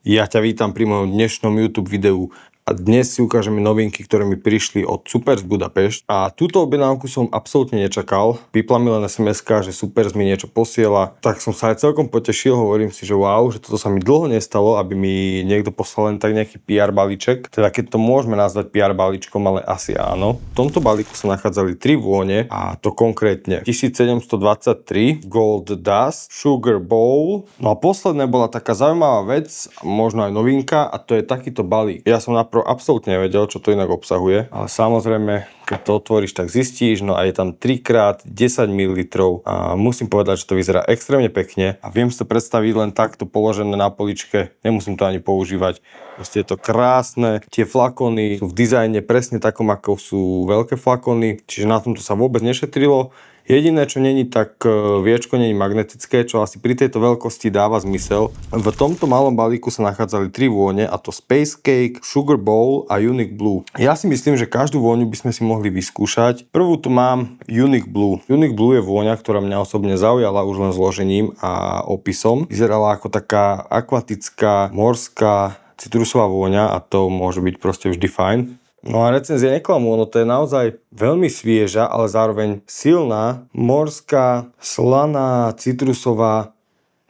Ja ťa vítam pri mojom dnešnom YouTube videu a dnes si ukážeme novinky, ktoré mi prišli od Supers Budapešť. A túto objednávku som absolútne nečakal. Vypla mi len SMS-ka, že Supers mi niečo posiela. Tak som sa aj celkom potešil, hovorím si, že wow, že toto sa mi dlho nestalo, aby mi niekto poslal len tak nejaký PR balíček. Teda keď to môžeme nazvať PR balíčkom, ale asi áno. V tomto balíku sa nachádzali 3 vône, a to konkrétne 1723, Gold Dust, Sugar Bowl. No a posledné bola taká zaujímavá vec, možno aj novinka, a to je takýto balík. Ja som absolútne nevedel, čo to inak obsahuje, ale samozrejme, keď to otvoríš, tak zistíš, no a je tam 3x10 ml a musím povedať, že to vyzerá extrémne pekne a viem si to predstaviť len takto položené na poličke, nemusím to ani používať. Proste je to krásne, tie flakony sú v dizajne presne takom, ako sú veľké flakony, čiže na tomto sa vôbec nešetrilo. Jediné, čo není, tak viečko není magnetické, čo asi pri tejto veľkosti dáva zmysel. V tomto malom balíku sa nachádzali 3 vône, a to Space Cake, Sugar Bowl a Unique Blue. Ja si myslím, že každú vôňu by sme si mohli vyskúšať. Prvú tu mám Unique Blue. Unique Blue je vôňa, ktorá mňa osobne zaujala už len zložením a opisom. Vyzerala ako taká akvatická, morská, citrusová vôňa a to môže byť proste vždy fajn. No a recenzie neklamú, no to je naozaj veľmi svieža, ale zároveň silná, morská, slaná, citrusová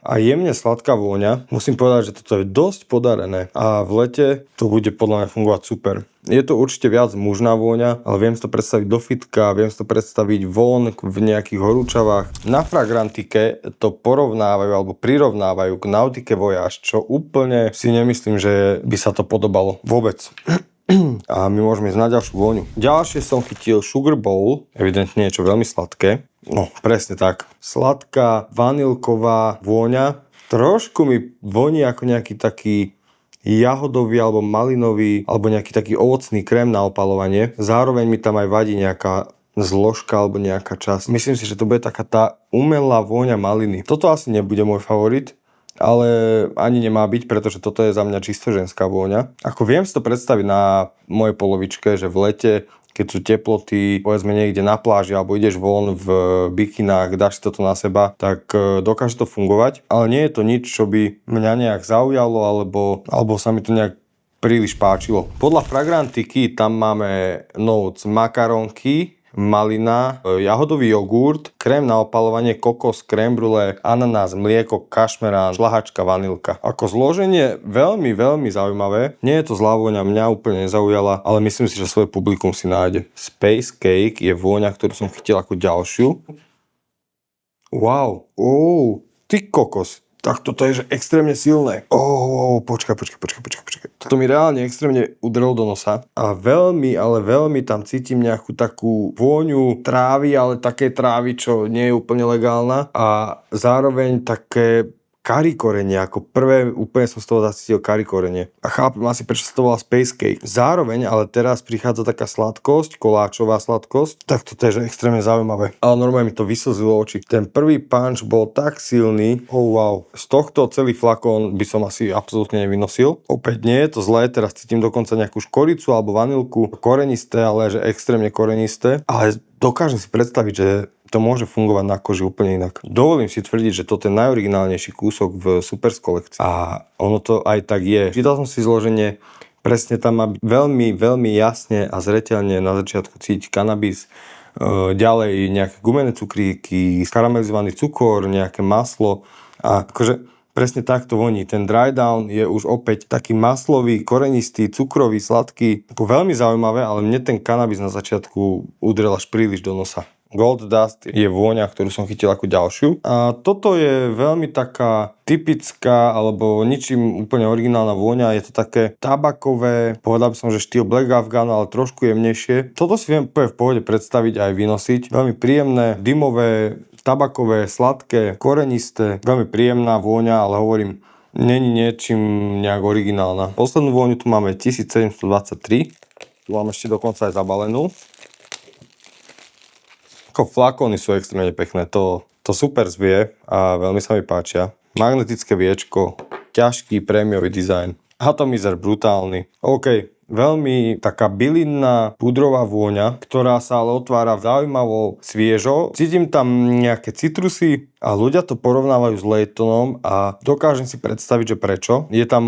a jemne sladká vôňa. Musím povedať, že toto je dosť podarené a v lete to bude podľa mňa fungovať super. Je to určite viac mužná vôňa, ale viem si to predstaviť do fitka, viem si to predstaviť von v nejakých horúčavách. Na Fragrantike to porovnávajú alebo prirovnávajú k Nautique Voyage, čo úplne si nemyslím, že by sa to podobalo vôbec. A my môžeme ísť na ďalšiu vôňu. Ďalšie som chytil Sugar Bowl, evidentne niečo veľmi sladké. No, presne tak. Sladká, vanilková vôňa. Trošku mi voní ako nejaký taký jahodový alebo malinový alebo nejaký taký ovocný krém na opalovanie. Zároveň mi tam aj vadí nejaká zložka alebo nejaká časť. Myslím si, že to bude taká tá umelá vôňa maliny. Toto asi nebude môj favorit, ale ani nemá byť, pretože toto je za mňa čisto ženská vôňa. Ako viem si to predstaviť na mojej polovičke, že v lete, keď sú teploty, povedzme niekde na pláži alebo ideš von v bikinách, dáš si toto na seba, tak dokáže to fungovať. Ale nie je to nič, čo by mňa nejak zaujalo alebo sa mi to nejak príliš páčilo. Podľa Fragrantiky tam máme notes makaronky, malina, jahodový jogurt, krém na opalovanie, kokos, krém brûlée, ananás, mlieko, kašmerán, šlahačka, vanilka. Ako zloženie veľmi, veľmi zaujímavé. Nie je to zlá vôňa, mňa úplne nezaujala, ale myslím si, že svoje publikum si nájde. Space Cake je vôňa, ktorú som chytil ako ďalšiu. Wow, ty kokos. Tak toto je že extrémne silné. Počkaj. Toto mi reálne extrémne udrelo do nosa. A veľmi, ale veľmi tam cítim nejakú takú vôňu trávy, ale také trávy, čo nie je úplne legálna. A zároveň také kari korenie, ako prvé úplne som z toho zacítil kari korenie. A chápem asi, prečo sa to volá Space Cake. Zároveň, ale teraz prichádza taká sladkosť, koláčová sladkosť, tak toto je že extrémne zaujímavé. Ale normálne mi to vyslzilo oči. Ten prvý punch bol tak silný, wow. Z tohto celý flakón by som asi absolútne nevynosil. Opäť nie je to zlé, teraz cítim dokonca nejakú škoricu alebo vanilku. Korenisté, ale že extrémne korenisté. Ale dokážem si predstaviť, že to môže fungovať na koži úplne inak. Dovolím si tvrdiť, že toto je najoriginálnejší kúsok v Supers kolekcii. A ono to aj tak je. Čítal som si zloženie, presne tam má byť veľmi, veľmi jasne a zreteľne na začiatku cítiť kanabis, ďalej nejaké gumené cukríky, skaramelizovaný cukor, nejaké maslo a akože presne takto voní. Ten dry down je už opäť taký maslový, korenistý, cukrový, sladký. Ako veľmi zaujímavé, ale mne ten kanabis na začiatku udrel až príliš do nosa. Gold Dust je vôňa, ktorú som chytil ako ďalšiu. A toto je veľmi taká typická, alebo ničím úplne originálna vôňa. Je to také tabakové, povedal by som, že štýl Black Afghan, ale trošku jemnejšie. Toto si viem úplne v pohode predstaviť aj vynosiť. Veľmi príjemné, dymové, tabakové, sladké, korenisté. Veľmi príjemná vôňa, ale hovorím, není niečím nejak originálna. Poslednú vôňu tu máme 1723. Tu máme ešte dokonca aj zabalenú. Ako flakóny sú extrémne pekné, to Supers vie a veľmi sa mi páčia. Magnetické viečko, ťažký prémiový dizajn. Atomizer brutálny. OK, veľmi taká bylinná pudrová vôňa, ktorá sa ale otvára zaujímavo sviežo. Cítim tam nejaké citrusy a ľudia to porovnávajú s Laytonom a dokážem si predstaviť, že prečo. Je tam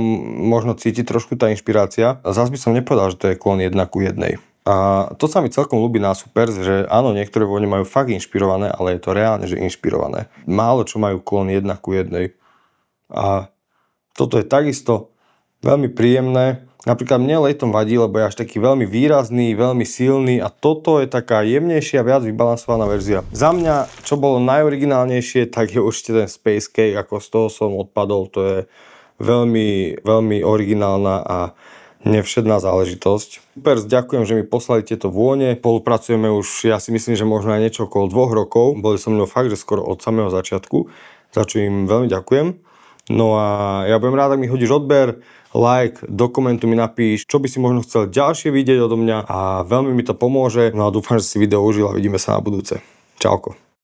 možno cítiť trošku tá inšpirácia. Zas by som nepovedal, že to je klon 1:1. A to sa mi celkom ľúbi na Supers, že áno, niektoré vône majú fakt inšpirované, ale je to reálne, že inšpirované. Málo čo majú klon 1:1. A toto je takisto veľmi príjemné. Napríklad mne Layton vadí, lebo je až taký veľmi výrazný, veľmi silný a toto je taká jemnejšia, viac vybalansovaná verzia. Za mňa, čo bolo najoriginálnejšie, tak je určite ten Space Cake, ako z toho som odpadol. To je veľmi, veľmi originálna a nevšedná záležitosť. Super, ďakujem, že mi poslali tieto vône. Spolupracujeme už, ja si myslím, že možno aj niečo okolo 2 rokov. Boli so mnou fakt, že skoro od samého začiatku. Za čo im veľmi ďakujem. No a ja budem rád, ak mi hodíš odber, like, do komentu mi napíš, čo by si možno chcel ďalšie vidieť odo mňa a veľmi mi to pomôže. No a dúfam, že si video užil a vidíme sa na budúce. Čauko.